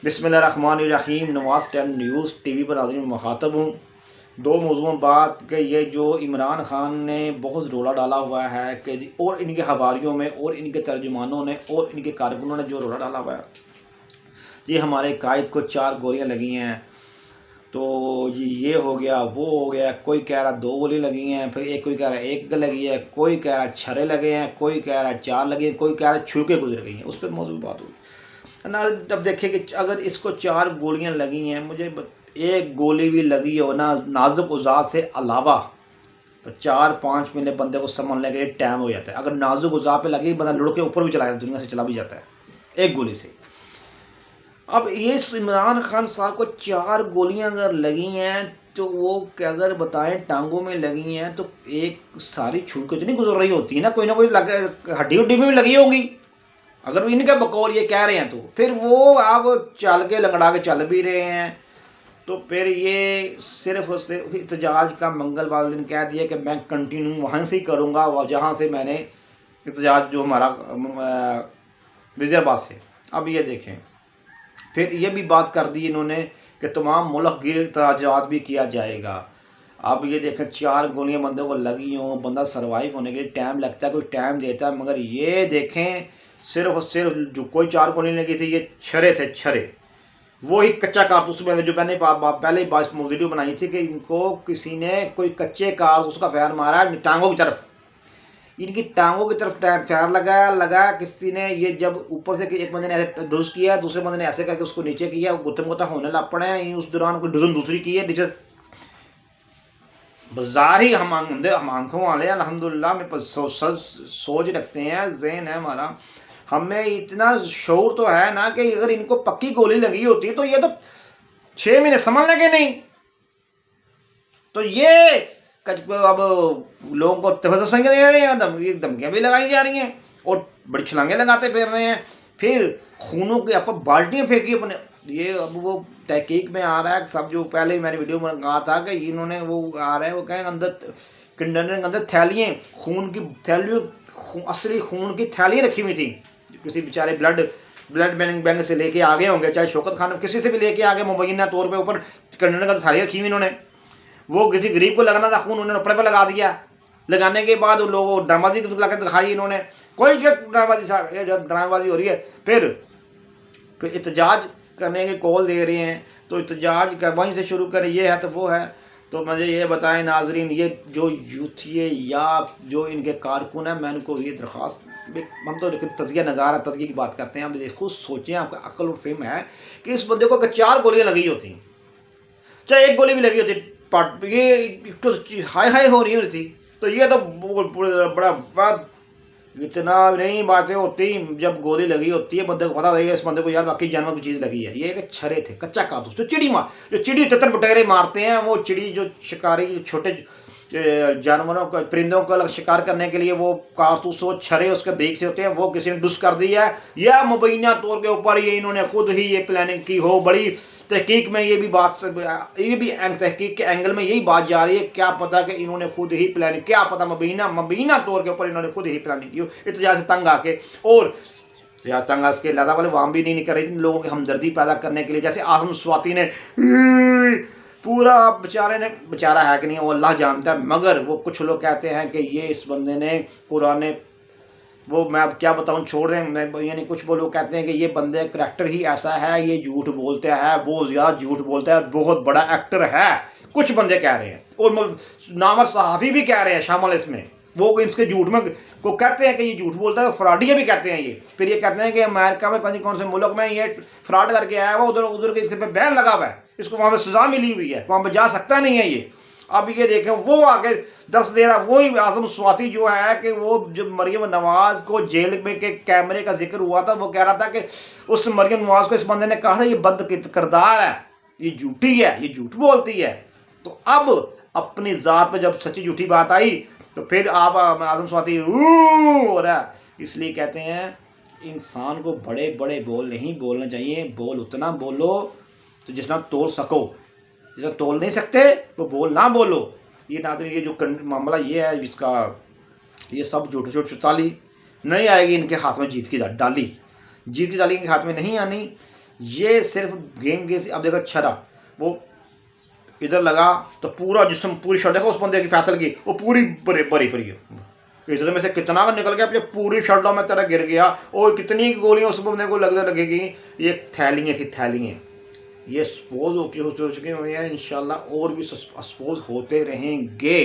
बिस्मिल्लाहिर्रहमानिर्रहीम। नवाज़ 10 news TV पर नाज़रीन मुखातब हूँ। दो मौज़ूओं बात कि ये जो इमरान ख़ान ने बहुत रोला डाला हुआ है कि और इनके हवारियों में और इनके तर्जुमानों ने और इनके कारकुनों ने जो रोला डाला हुआ है, ये हमारे कायद को 4 गोलियाँ लगी हैं, तो ये हो गया, वो हो गया। कोई कह रहा 2 गोली लगी हैं, फिर एक कोई कह रहा 1 लगी है, कोई कह रहा छर्रे लगे हैं, कोई कह रहा 4 लगे हैं, कोई कह रहा छू के गुजर गई हैं। उस पर मौजूद बात हुई ना। जब देखें कि अगर इसको 4 गोलियां लगी हैं, मुझे 1 गोली भी लगी हो ना नाजुक उज़ा से अलावा, तो 4-5 महीने बंदे को संभलने के लिए टाइम हो जाता है। अगर नाजुक उज़ा पे लगी, बंदा लुढ़ के ऊपर भी चला जाता है, दुनिया से चला भी जाता है 1 गोली से। अब ये इमरान खान साहब को 4 गोलियां अगर लगी हैं, तो वो अगर बताएं टांगों में लगी हैं, तो एक सारी छू के तो नहीं गुजर रही होती है ना कोई हड्डी उड्डी में भी लगी होंगी। अगर इनके बकौल ये कह रहे हैं, तो फिर वो आप चल के लंगड़ा के चल भी रहे हैं, तो फिर ये सिर्फ और सिर्फ एहतजाज का मंगल वाले दिन कह दिया कि मैं कंटिन्यू वहाँ से ही करूँगा जहाँ से मैंने एहतजाज जो हमारा वज़ीराबाद से। अब ये देखें, फिर ये भी बात कर दी इन्होंने कि तमाम मुल्क गिर एहतजाज भी किया जाएगा। अब ये देखें, 4 गोलियां बंदे को लगी हों, बंदा सर्वाइव होने के लिए टाइम लगता है, कोई टाइम देता है, मगर ये देखें सिर्फ और सिर्फ जो कोई 4 गोली लगी थी, ये छरे थे, छरे। वो ही कच्चा कारतूस में जो मैंने पहले ही वीडियो बनाई थी कि इनको किसी ने कोई कच्चे कारतूस का फायर मारा टांगों की तरफ, इनकी टांगों की तरफ फायर लगाया किसी ने। ये जब ऊपर से एक बंदे ने ऐसे डुस किया, दूसरे बंदे ने ऐसे करके उसको नीचे किया, गुत्थम गुत्था होने लग पड़े हैं। उस दौरान कोई डजन दूसरी की है नीचे बाजार ही। हम आंखों वाले अल्हम्दुलिल्लाह में सोच रखते हैं, ज़हन है हमारा, हमें इतना शऊर तो है ना कि अगर इनको पक्की गोली लगी होती तो ये तो 6 महीने समझ लगे नहीं। तो ये अब लोगों को तफसंग दे रहे हैं, धमकियाँ भी लगाई जा रही हैं और बड़ी छलांगे लगाते फिर रहे हैं। फिर खूनों की आप बाल्टियाँ फेंकी अपने। ये अब वो तहकीक में आ रहा है सब, जो पहले मैंने वीडियो में कहा था कि इन्होंने वो आ रहा है, वो कहें अंदर कंटेनर के अंदर थैलियाँ, खून की थैलियों, असली खून की थैलियाँ रखी हुई थी। किसी बेचारे ब्लड बैंक से लेके आ गए होंगे, चाहे शौकत खान किसी से भी लेके आ गए, मुबैना तौर पे ऊपर कंटेनर का थाली रखी हुई इन्होंने। वो किसी गरीब को लगाना था खून, उन्होंने अपने पे लगा दिया। लगाने के बाद लोग ड्रामाबाजी लगा के दिखाई इन्होंने। कोई ड्रामाबाजी जब ड्रामाबाजी हो रही है, फिर एहतजाज करने की कॉल दे रहे हैं, तो एहतजाज कर वहीं से शुरू करें, ये है तो वो है। तो मुझे ये बताएं नाजरीन, ये जो यूथिए या जो इनके कारकुन हैं, मैं उनको ये दरख्वास्त, हम तो तजिया नगार तजिए की बात करते हैं, हम खुद सोचें, आपका अक्ल और फेम है कि इस बंदे को अगर 4 गोलियां लगी होती, चाहे 1 गोली भी लगी होती, ये तो हाई हो रही थी, तो ये तो बड़ा इतना नहीं बातें होती। जब गोली लगी होती है, बंदे को पता लगेगा इस बंदे को यार बाकी जानवर की चीज़ लगी है। ये एक छरे थे, कच्चा कारतूस, जो चिड़ी तितर बटेरे मारते हैं, वो चिड़ी जो शिकारी छोटे जानवरों को, परिंदों का शिकार करने के लिए वो कारतूस, वो छरे उसके बेग से होते हैं, वो किसी ने डुस कर दिया है या मुबैना तौर के ऊपर ये इन्होंने खुद ही ये प्लानिंग की हो। बड़ी तहकीक में ये भी बात, ये भी तहकीक के एंगल में यही बात जा रही है, क्या पता कि इन्होंने खुद ही प्लानिंग, क्या पता मुबैना तौर के ऊपर इन्होंने खुद ही प्लानिंग की हो, इतना से तंग आके। और या तंग के लादा वाले वाम भी नहीं कर रही थी लोगों की हमदर्दी पैदा करने के लिए। जैसे आजम स्वाति ने पूरा बेचारा है कि नहीं वो अल्लाह जानता है, मगर वो कुछ लोग कहते हैं कि ये इस बंदे ने पुराने, वो मैं अब क्या बताऊं, छोड़ दें। यानी कुछ वो लोग कहते हैं कि ये बंदे करैक्टर ही ऐसा है, ये झूठ बोलता है, बहुत ज़्यादा झूठ बोलता है, बहुत बड़ा एक्टर है, कुछ बंदे कह रहे हैं। और नामर सहाफ़ी भी कह रहे हैं शामिल इसमें, वो इसके झूठ में को कहते हैं कि ये झूठ बोलता है, फ्रॉडिया भी कहते हैं ये। फिर ये कहते हैं कि अमेरिका में पता नहीं कौन से मुल्क में ये फ्रॉड करके आया हुआ, उधर के इसके पे बैन लगा हुआ है, इसको वहाँ पर सजा मिली हुई है, वहाँ पर जा सकता नहीं है ये। अब ये देखें, वो आगे दर्श दे रहा, वही आजम स्वाति जो है कि वो जब मरियम नवाज को जेल में के कैमरे का जिक्र हुआ था, वो कह रहा था कि उस मरियम नवाज को इस बंदे ने कहा था ये बद किरदार है, ये झूठी है, ये झूठ बोलती है। तो अब अपनी ज़ात पर जब सच्ची झूठी बात आई, तो फिर आप आजम स्वाति हो रहा है। इसलिए कहते हैं इंसान को बड़े बड़े बोल नहीं बोलना चाहिए, बोल उतना बोलो तो जितना तोल सको, जितना तोल नहीं सकते तो बोल ना बोलो। ये नाज़रीन, ये जो मामला ये है, जिसका ये सब झूठ ताली नहीं आएगी इनके हाथ में, जीत की डाली इनके हाथ में नहीं आनी। ये सिर्फ गेम से। अब देखो छरा वो इधर लगा तो पूरा जिस्म पूरी शर्ट, देखो उस बंदे की फैसल की वो पूरी भरी भरी पड़ी है, इधर में से कितना निकल गया, अब पूरी शर्टों में तेरा गिर गया और कितनी गोलियां उस बंदे को लगेगी। ये थैलियाँ थी, थैलियाँ ये एक्सपोज हो चुकी हुई हैं। इंशाल्लाह और भी एक्सपोज होते रहेंगे।